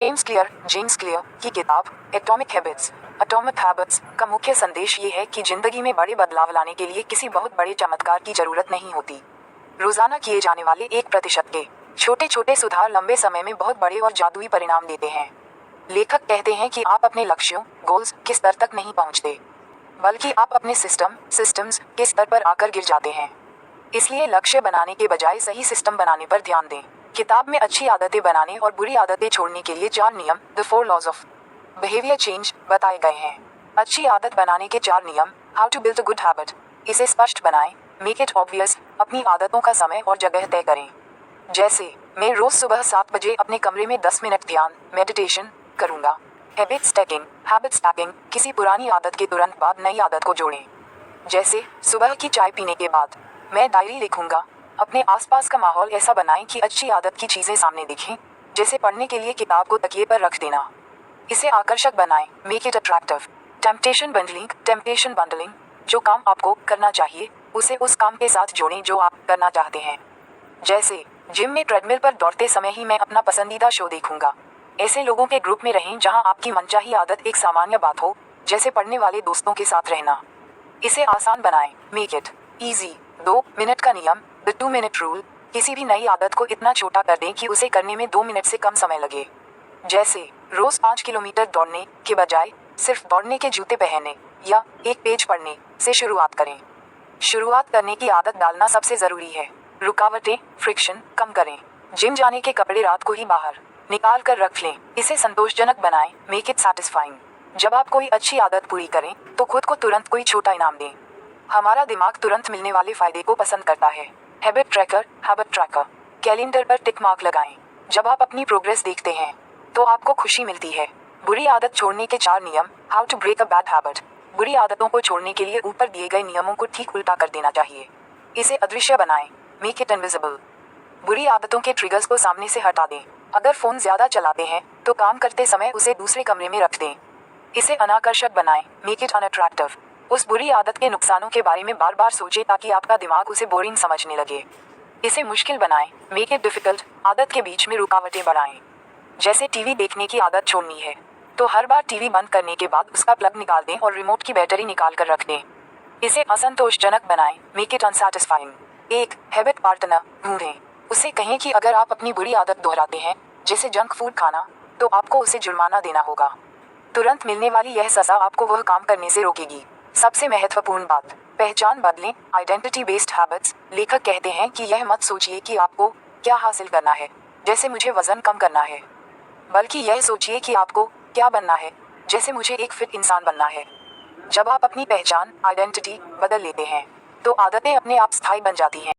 James clear की किताब atomic habits का मुख्य संदेश ये है कि जिंदगी में बड़े बदलाव लाने के लिए किसी बहुत बड़े चमत्कार की जरूरत नहीं होती। रोजाना किए जाने वाले 1% के छोटे छोटे सुधार लंबे समय में बहुत बड़े और जादुई परिणाम देते हैं। लेखक कहते हैं कि आप अपने लक्ष्यों गोल्स के स्तर तक नहीं पहुंचते, बल्कि आप अपने सिस्टम्स के स्तर पर आकर गिर जाते हैं। इसलिए लक्ष्य बनाने के बजाय सही सिस्टम बनाने पर ध्यान दें। किताब में अच्छी आदतें बनाने और बुरी आदतें छोड़ने के लिए 4 नियम, the 4 laws of behaviour change, बताए गए हैं। अच्छी आदत बनाने के 4 नियम, how to build a good habit. इसे स्पष्ट बनाएं, मेक इट ऑब्वियस। अपनी आदतों का समय और जगह तय करें। जैसे, मैं रोज सुबह 7 बजे अपने कमरे में 10 मिनट ध्यान मेडिटेशन करूंगा। हैबिट स्टैकिंग, किसी पुरानी आदत के तुरंत बाद नई आदत को जोड़ें। जैसे, सुबह की चाय पीने के बाद मैं डायरी लिखूंगा। अपने आसपास का माहौल ऐसा बनाएं कि अच्छी आदत की चीजें सामने दिखें, जैसे पढ़ने के लिए किताब को तकिए पर रख देना। इसे आकर्षक बनाएं, make it attractive. Temptation bundling, जो काम आपको करना चाहिए उसे उस काम के साथ जोड़ें जो आप करना चाहते हैं। जैसे, जिम में ट्रेडमिल पर दौड़ते समय ही मैं अपना पसंदीदा शो देखूंगा। ऐसे लोगों के ग्रुप में रहें जहां आपकी मनचाही आदत एक सामान्य बात हो, जैसे पढ़ने वाले दोस्तों के साथ रहना। इसे आसान बनाएं, मेक इट ईजी। 2 मिनट का नियम, द 2 मिनट रूल, किसी भी नई आदत को इतना छोटा कर दें कि उसे करने में 2 मिनट से कम समय लगे। जैसे, रोज 5 किलोमीटर दौड़ने के बजाय सिर्फ दौड़ने के जूते पहनने या एक पेज पढ़ने से शुरुआत करें। शुरुआत करने की आदत डालना सबसे जरूरी है। रुकावटें, फ्रिक्शन कम करें। जिम जाने के कपड़े रात को ही बाहर निकाल कर रख लें। इसे संतोषजनक बनाएं, मेक इट सैटिस्फाइंग। जब आप कोई अच्छी आदत पूरी करें तो खुद को तुरंत कोई छोटा इनाम दें। हमारा दिमाग तुरंत मिलने वाले फायदे को पसंद करता है। हैबिट ट्रैकर, कैलेंडर पर टिक मार्क लगाएं। जब आप अपनी प्रोग्रेस देखते हैं तो आपको खुशी मिलती है। बुरी आदत छोड़ने के 4 नियम, how to break a bad habit. बुरी आदतों को छोड़ने के लिए ऊपर दिए गए नियमों को ठीक उल्टा कर देना चाहिए। इसे अदृश्य बनाएं, मेक इट इनविजिबल। बुरी आदतों के ट्रिगर्स को सामने से हटा दें। अगर फोन ज्यादा चलाते हैं तो काम करते समय उसे दूसरे कमरे में रख दें। इसे अनाकर्षक बनाएं, मेक इट अनअट्रैक्टिव। उस बुरी आदत के नुकसानों के बारे में बार बार सोचें ताकि आपका दिमाग उसे बोरिंग समझने लगे। इसे मुश्किल बनाएं, मेक इट डिफिकल्ट। आदत के बीच में रुकावटें बढ़ाएं। जैसे टीवी देखने की आदत छोड़नी है तो हर बार टीवी बंद करने के बाद उसका प्लग निकाल दें और रिमोट की बैटरी निकाल कर रख दें। इसे असंतोषजनक बनाएं, मेक इट अनसैटिस्फाइंग। एक हैबिट पार्टनर ढूंढें। उसे कहें कि अगर आप अपनी बुरी आदत दोहराते हैं, जैसे जंक फूड खाना, तो आपको उसे जुर्माना देना होगा। तुरंत मिलने वाली यह सजा आपको वह काम करने से रोकेगी। सबसे महत्वपूर्ण बात, पहचान बदलें, आइडेंटिटी बेस्ड हैबिट्स। लेखक कहते हैं कि यह मत सोचिए कि आपको क्या हासिल करना है, जैसे मुझे वजन कम करना है, बल्कि यह सोचिए कि आपको क्या बनना है, जैसे मुझे एक फिट इंसान बनना है। जब आप अपनी पहचान आइडेंटिटी बदल लेते हैं तो आदतें अपने आप स्थायी बन जाती हैं।